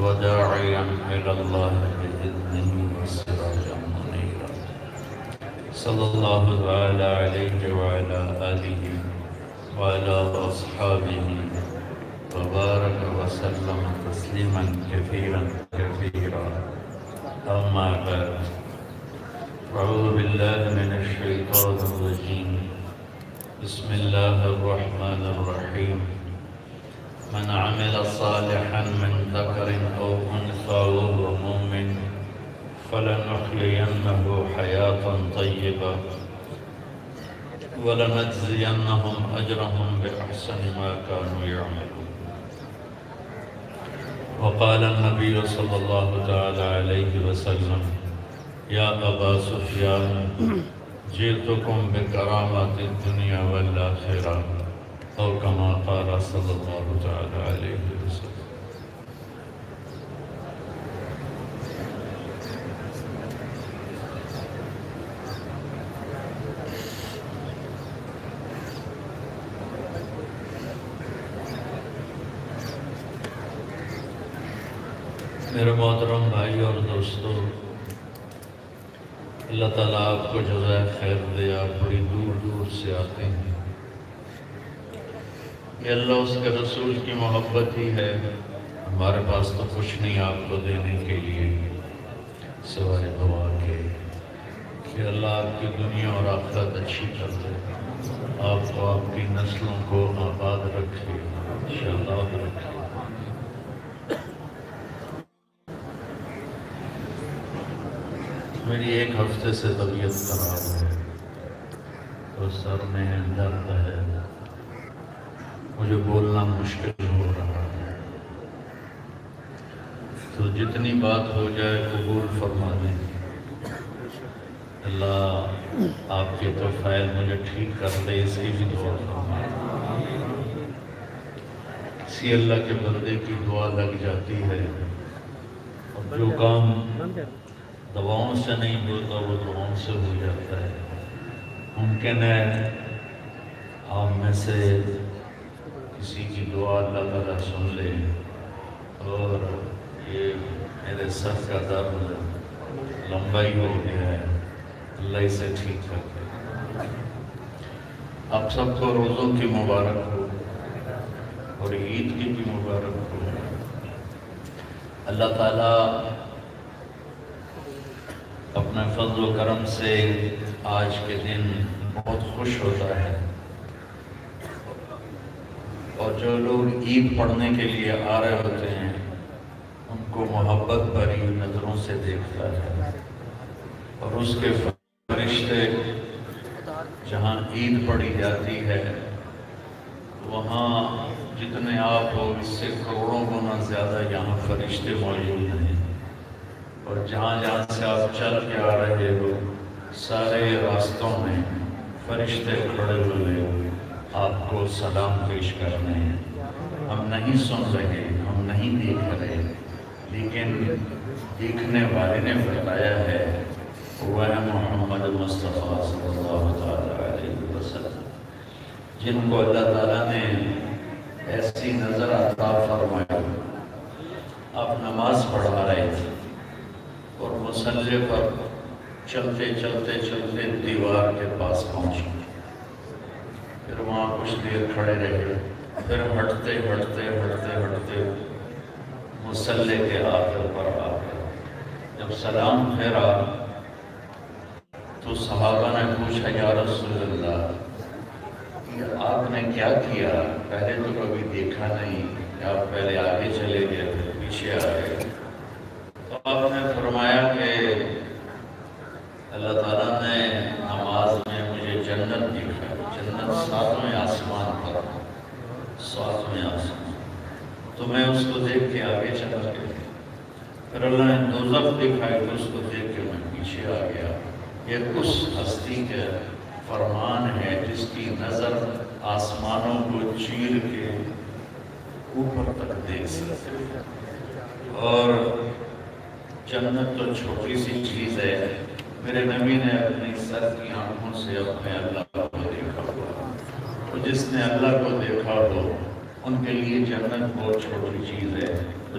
وداعيا إلى الله بإذنه وسراجا منيرا صلى الله تعالى عليه وعلى آله وعلى أصحابه وبارك وسلم تسليما كثيرا كثيرا أما بعد أعوذ بالله من الشيطان الرجيم بسم الله الرحمن الرحيم من عمل صالحا من ذكر أو أنثى وهو مؤمن فلنحيينه حياة طيبة ولنجزينهم أجرهم بأحسن ما كانوا يعملون. وقال النبي صلى الله تعالى عليه وسلم يا أبا سفيان جئتكم بكرامة الدنيا والآخرة أو كما قال صلى الله تعالى عليه وسلم. میرے محترم بھائی اور دوستو، اللہ تعالیٰ آپ کو جزائے خیر دے. آپ بڑی دور دور سے آتے ہیں. یہ اللہ اس کے رسول کی محبت ہی ہے. ہمارے پاس تو کچھ نہیں آپ کو دینے کے لیے سوائے دعا کے کہ اللہ آپ کی دنیا اور آخرت اچھی کر دے، آپ کو آپ کی نسلوں کو آباد رکھے، انشاءاللہ رکھے. میری ایک ہفتے سے طبیعت خراب ہے تو سر میں درد ہے، مجھے بولنا مشکل ہو رہا ہے، تو جتنی بات ہو جائے قبول فرما دیں. اللہ آپ کے طفیل مجھے ٹھیک کر دے، اس کی بھی دعا فرما دیں. اسی اللہ کے بندے کی دعا لگ جاتی ہے، اور جو کام دواؤں سے نہیں ہوتا وہ دعاؤں سے ہو جاتا ہے. ممکن ہے آپ میں سے کسی کی دعا اللہ تعالیٰ سن لے اور یہ میرے سر کا درد لمبا ہی ہو گیا ہے، اللہ اسے ٹھیک کر دے. آپ سب کو روزوں کی مبارک ہو اور عید کی بھی مبارک ہو. اللہ تعالیٰ اپنے فضل و کرم سے آج کے دن بہت خوش ہوتا ہے، اور جو لوگ عید پڑھنے کے لیے آ رہے ہوتے ہیں ان کو محبت بھری نظروں سے دیکھتا ہے. اور اس کے فرشتے جہاں عید پڑھی جاتی ہے وہاں جتنے آپ ہو اس سے کروڑوں گنا زیادہ یہاں فرشتے موجود ہیں. اور جہاں جہاں سے آپ چل کے آ رہے ہو سارے راستوں میں فرشتے کھڑے ہوئے آپ کو سلام پیش کرنے ہیں. ہم نہیں سن رہے، ہم نہیں دیکھ رہے، لیکن دیکھنے والے نے بتایا ہے وہ ہے محمد مصطفیٰ صلی اللہ علیہ وسلم، جن کو اللہ تعالیٰ نے ایسی نظر عطا فرمائی. آپ نماز پڑھا رہے تھے اور مصلی پر چلتے چلتے چلتے دیوار کے پاس پہنچے، پھر وہاں کچھ دیر کھڑے رہے، پھر ہٹتے ہٹتے ہٹتے ہٹتے مصلی کے آخر پر آ گئے. جب سلام پھیرا تو صحابہ نے پوچھا یا رسول اللہ یہ آپ نے کیا کیا؟ پہلے تو کبھی دیکھا نہیں کہ آپ پہلے آگے چلے گئے پھر پیچھے آ گئے. تو آپ نے فرمایا کہ اللہ تعالیٰ نے نماز میں مجھے جنت دکھا. جنت ساتویں آسمان پر، ساتویں آسمان. تو میں اس کو دیکھ کے آگے چلا گیا. پھر اللہ نے دوزخ دکھائی تو اس کو دیکھ کے میں پیچھے آ گیا. یہ اس ہستی کے فرمان ہے جس کی نظر آسمانوں کو چیر کے اوپر تک دیکھ سکتے. اور جنت تو چھوٹی سی چیز ہے. میرے نبی نے اپنی سر کی آنکھوں سے اپنے اللہ کو دیکھا ہوا. تو جس نے اللہ کو دیکھا ہو ان کے لیے جنت بہت چھوٹی چیز ہے. تو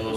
2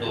2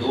2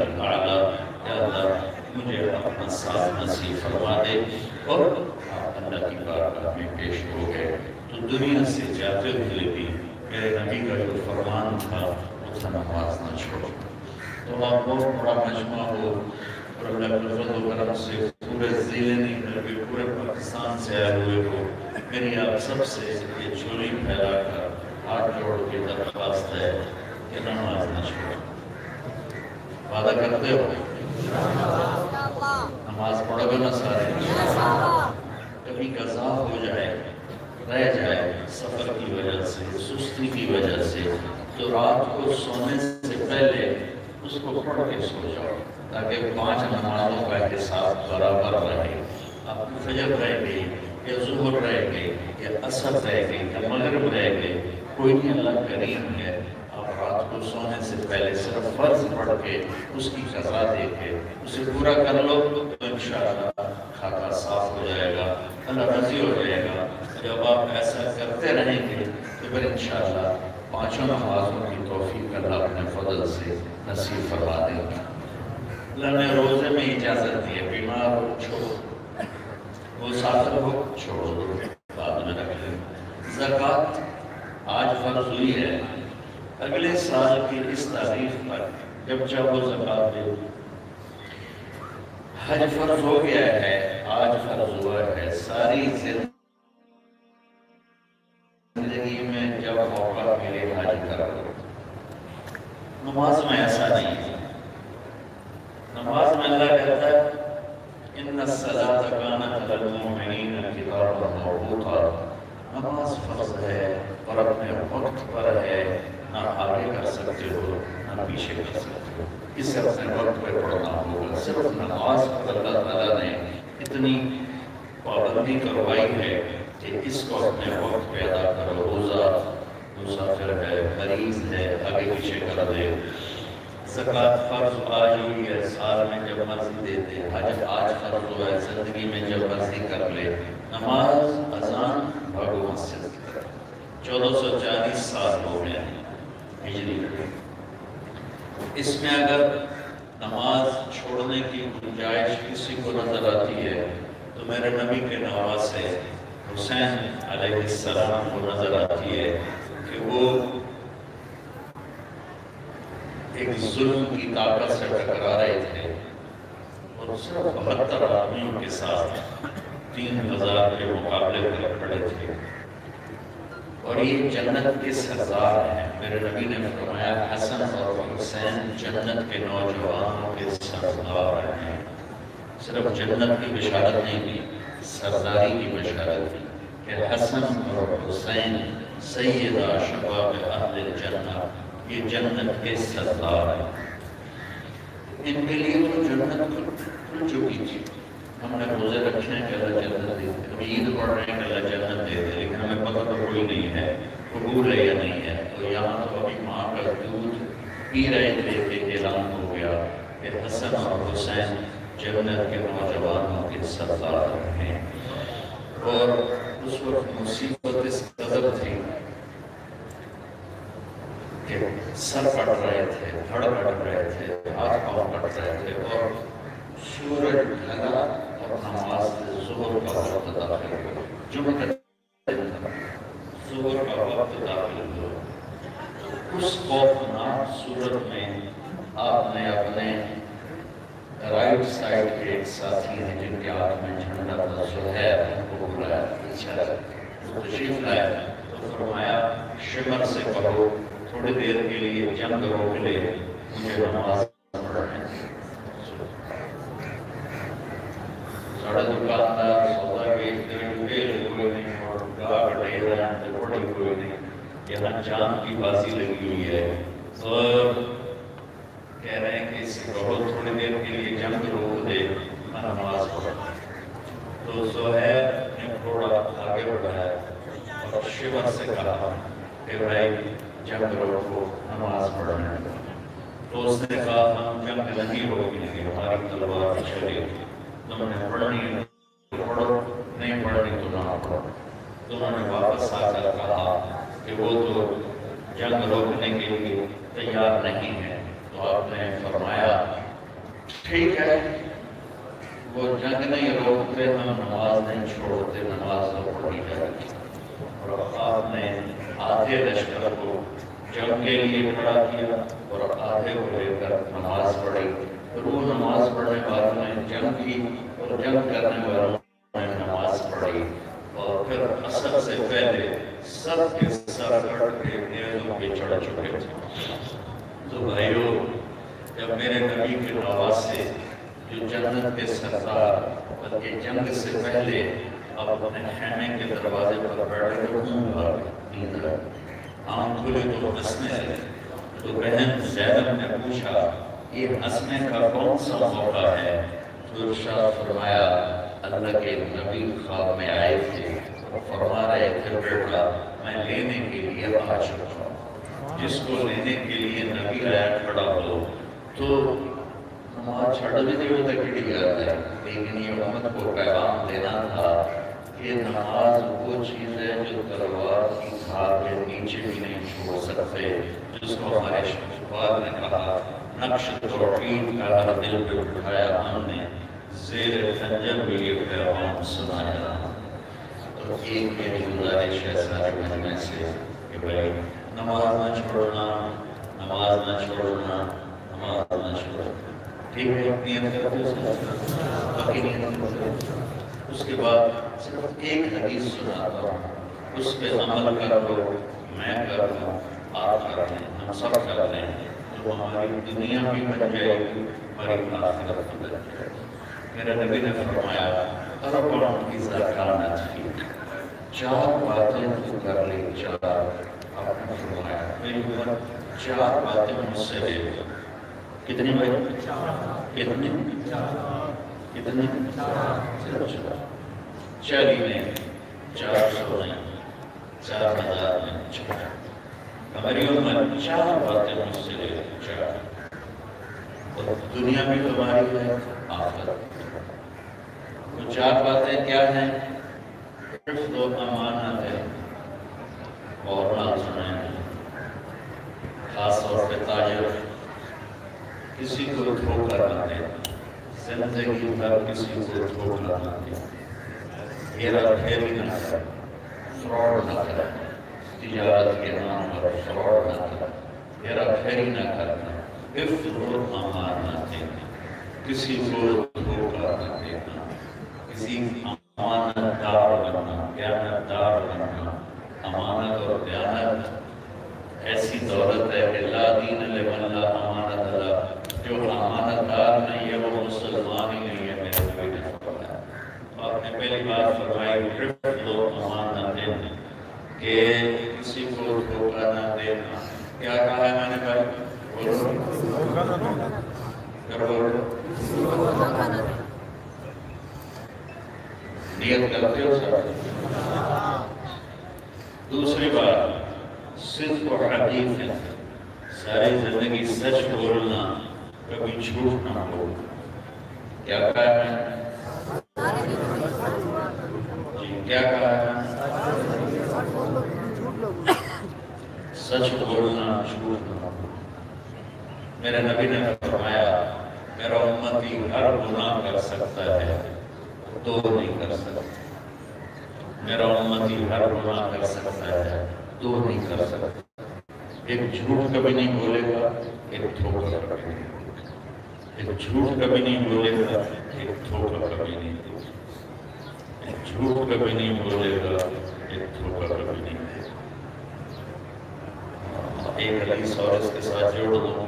الاعلیٰ، یا اللہ مجھے اپنا ساتھ نصیب فرما دے۔ اور آپ اللہ کی بارگاہ میں پیش ہو گئے تو دنیا سے جاتے ہوئے بھی میرے نبی کا جو فرمان تھا وہ تھا نماز نہ چھوڑو۔ تو آپ بہت بڑا مجمع ہو اور اللہ کے فضل و کرم سے پورے ضلع نہیں بلکہ پورے پاکستان سے آئے ہوئے ہو، میری آپ سب سے یہ جھولی پھیلا کر ہاتھ جوڑ کے درخواست ہے کہ نماز نہ چھوڑو۔ وعدہ کرتے ہو نماز پڑھو گے نا سارے؟ کبھی قضا ہو جائے، رہ جائے سفر کی وجہ سے، سستی کی وجہ سے، تو رات کو سونے سے پہلے اس کو پڑھ کے سو جاؤ تاکہ 5 نمازوں کا حساب برابر رہے۔ آپ کی فجر رہ گئی یا ظہر رہ گئی یا عصر رہ گئی یا مغرب رہ گئی، کوئی نہیں، اللہ کریم ہے۔ آپ رات کو سونے سے پہلے صرف فرض پڑھ کے اس کی قضا دے کے اسے پورا کر لو تو انشاءاللہ کھاتا صاف ہو جائے گا، اللہ راضی ہو جائے گا۔ جب آپ ایسا کرتے رہیں گے تو پھر انشاءاللہ 5 نمازوں کی توفیق اللہ اپنے فضل سے نصیب فرما دے گا۔ اللہ نے روزے میں اجازت دی ہے، بیمار ہو چھوڑو، مسافر ہو چھوڑو دو، بعد میں رکھ لیں۔ زکوٰۃ آج فرض ہوئی ہے، اگلے سال کی اس تاریخ پر جب چاہو زکوٰۃ دے۔ حج فرض ہو گیا ہے، آج فرض ہوا ہے، ساری زندگی میں جب موقع ملے حج کرو۔ نماز میں ایسا نہیں ہے، نماز میں اللہ کہتا ہے ان الصلاۃ کانت علی المؤمنین کتابا موقوتا، نماز فرض ہے اور اپنے وقت پر ہے، نہ آگے کر سکتے ہو نہ پیچھے کر سکتے ہو، اسے اپنے وقت پہ پڑھنا ہوگا۔ صرف نماز پر اللہ تعالیٰ نے اتنی پابندی کروائی ہے کہ اس کو اپنے وقت پہ ادا کرو۔ روزہ مسافر ہے، مریض ہے، آگے پیچھے کر دے۔ زکوٰۃ فرض آج ہوئی ہے، سال میں جب مرضی دے دے۔ حج آج فرض ہوا ہے، زندگی میں جب مرضی کر لے۔ نماز اذان بھاگو مسجد کی طرف۔ 1440 سال ہو گئے ہجری میں۔ اس میں اگر نماز چھوڑنے کی گنجائش کسی کو نظر آتی ہے تو میرے نبی کے نواسے حسین علیہ السلام کو نظر آتی ہے کہ وہ ایک ظلم کی طاقت سے ٹکرا رہے تھے اور صرف 72 آدمیوں کے ساتھ 3000 کے مقابلے پر کھڑے تھے، اور یہ جنت کے سردار ہیں۔ میرے نبی نے فرمایا حسن اور حسین جنت کے نوجوانوں کے سردار ہیں۔ صرف جنت کی بشارت نہیں دی، سرداری کی بشارت دی کہ حسن اور حسین سیدہ شباب اہل الجنہ، یہ جنت کے سردار ہیں۔ ان کے لیے تو جنت کھل چکی تھی۔ ہم نے روزے رکھے ہیں کہ اللہ جنت دے دے، ہم عید پڑھ رہے ہیں کہ اللہ جنت دے دے، لیکن ہمیں پتہ تو کوئی نہیں ہے قبول ہے یا نہیں ہے۔ تو یہاں تو ابھی ماں کا دودھ پی رہے تھے کہ اعلان ہو گیا کہ حسن اور حسین جنت کے نوجوانوں کے سردار ہیں۔ اور اس وقت مصیبت اس قدر تھی کہ سر کٹ رہے تھے، دھڑ کٹ رہے تھے، ہاتھ پاؤں کٹ رہے تھے، اور سورج ڈھلا اور نماز ظہر کا وقت داخل ہوا، جمعہ کا دن تھا، ظہر کا وقت داخل ہوا۔ اس خوفناک صورت میں آپ نے اپنے رائٹ سائڈ کے ایک ساتھی ہیں جن کے ہاتھ میں جھنڈا تھا، زہیر، ان کو بلایا، تشریف لائے تو فرمایا شمر سے کہو تھوڑی دیر کے لیے جنگ روک لے، مجھے نماز پڑھنے دیں۔ ساڑھے دکاندار سودا کے ڈیل کوئی نہیں اور گاہ ڈیل رہے ہیں تو بڑی کوئی نہیں، یہاں چاند کی بازی لگی ہوئی ہے، اور کہہ رہے ہیں کہ اس کہو تھوڑی دیر کے لیے جنگ روک دے، میں نماز پڑھا۔ تو زہیر نے تھوڑا آگے بڑھایا اور شمر سے کہا کہ بھائی جنگ روکو، نماز پڑھنے دو۔ تو اس نے کہا ہم جنگ نہیں روکیں گے، ہماری تلوار چلے گی، تم نے پڑھنی ہے تو پڑھو، نہیں پڑھنی تو نہ پڑھو۔ تو انہوں نے واپس آ کر کہا کہ وہ تو جنگ روکنے کے لیے تیار نہیں ہے۔ تو آپ نے فرمایا ٹھیک ہے وہ جنگ نہیں روکتے، ہم نماز نہیں چھوڑتے، نماز تو پڑھی جائے گی۔ اور آپ نے آدھے لشکر کو جنگ کے لیے کھڑا کیا اور آدھے کو لے کر نماز پڑھی۔ پھر وہ نماز پڑھنے والوں نے جنگ کی اور جنگ کرنے والوں نے نماز پڑھی، اور پھر عصر سے پہلے سب کے سر کٹ کے نیزوں پہ چڑھ چکے تھے۔ تو بھائیو، جب میرے نبی کے نواسے جو جنت کے سردار بلکہ جنگ سے پہلے اب اپنے خیمے کے دروازے پر بیٹھے نیند آئی، آنکھ کھلے تو ہنسنے لگے۔ تو بہن زینب نے پوچھا یہ ہنسنے کا کون سا موقع ہے؟ تو ارشاد فرمایا اللہ کے نبی خواب میں آئے تھے اور فرما رہے تھے بیٹا میں لینے کے لیے آ چکا ہوں۔ جس کو لینے کے لیے نبی آیا کھڑا ہو تو نماز چھڑ دیتے ہوئے تکڑی جاتا ہے، لیکن یہ امت کو پیغام دینا تھا کہ نماز وہ چیز ہے جو تلوار کی دھار کے نیچے بھی نہیں چھوڑ سکتے، جس کو ہمارے شفاعت نے کہا نقش توحید کا ہر دل پہ اٹھایا ہم نے، زیر خنجر بھی یہ پیغام سنایا۔ اور ایک میری گزارش ہے سارے مجمع سے کہ بھائی نماز نہ چھوڑنا، نماز نہ چھوڑنا، نماز نہ چھوڑنا۔ ٹھیک ہے نیت کرتے باقی نیت کرتے۔ اس کے بعد صرف ایک حدیث سناتا ہوں، اس پہ عمل کر لو، میں کر لوں، آپ کر لیں، ہم سب کر لیں، تو ہماری دنیا بھی بن جائے گی، ہماری آخرت بھی بن جائے گی۔ میرے نبی نے فرمایا اربع اذا کانت فیک، چار باتیں تو کر لیں، چار۔ آپ نے فرمایا میری امت چار باتیں مجھ سے لے لو۔ کتنی بھائی؟ کتنی؟ کتنی؟ چالی میں 400 میں 4000 میں 4۔ ہماری امت چار باتیں مجھ سے لے لو، چار۔ اور دنیا بھی تمہاری ہے، آخرت۔ وہ چار باتیں کیا ہیں؟ حفظ و امانت ہے، اور نہ سنیں، خاص طور پہ تاجر کسی کو دھوکہ نہ دے، زندگی بھر کسی کو دھوکہ نہ دے، ہیرا پھیری نہ کرے، فراڈ نہ کرے، تجارت کے نام پر فراڈ نہ کرے، ہیرا پھیری نہ کرنا، حفظ و امانت ہے، کسی کو دھوکہ نہ دینا، کسی امانت دار بننا، دیانت دار بننا۔ امانت اور دیانت ایسی دولت ہے کہ لا دین لمن لا امانت له، جو امانت دار نہیں ہے وہ مسلمان ہی نہیں ہے۔ میرے نبی نے فرمایا، آپ نے پہلی بات فرمائی حفظ و امانت ہے کہ کسی کو دھوکہ نہ دینا۔ کیا کہا ہے میں نے بھائی؟ بولو نیت کرتے ہو سر؟ دوسری بات صدق و حدیث ہے، ساری زندگی سچ بولنا، کبھی جھوٹ نہ بولنا۔ کیا کہا ہے؟ جی کیا کہا ہے؟ سچ بولنا، جھوٹ نہ بولنا۔ میرے نبی نے فرمایا میرا امتی ہر گناہ کر سکتا ہے، دو نہیں کر سکتا۔ میرا امتی ہر گناہ کر سکتا ہے، دو نہیں کر سکتا۔ ایک جھوٹ کبھی نہیں بولے گا، ایک دھوکہ کبھی نہیں بولے گا۔ ایک جھوٹ کبھی نہیں بولے گا، ایک دھوکہ کبھی نہیں بولے گا۔ ایک جھوٹ کبھی نہیں بولے گا، ایک دھوکہ کبھی نہیں بولے گا۔ ایک حدیث اور اس کے ساتھ جوڑ دوں،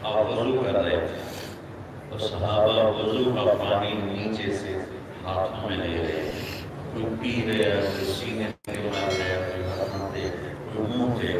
آپ وضو کر رہے تھے اور صحابہ وضو کا پانی نیچے سے ہاتھوں میں لے رہے تھے، کوئی پی رہے، کوئی سینے پہ مار رہے، کوئی ہاتھوں پہ، کوئی منہ پہ،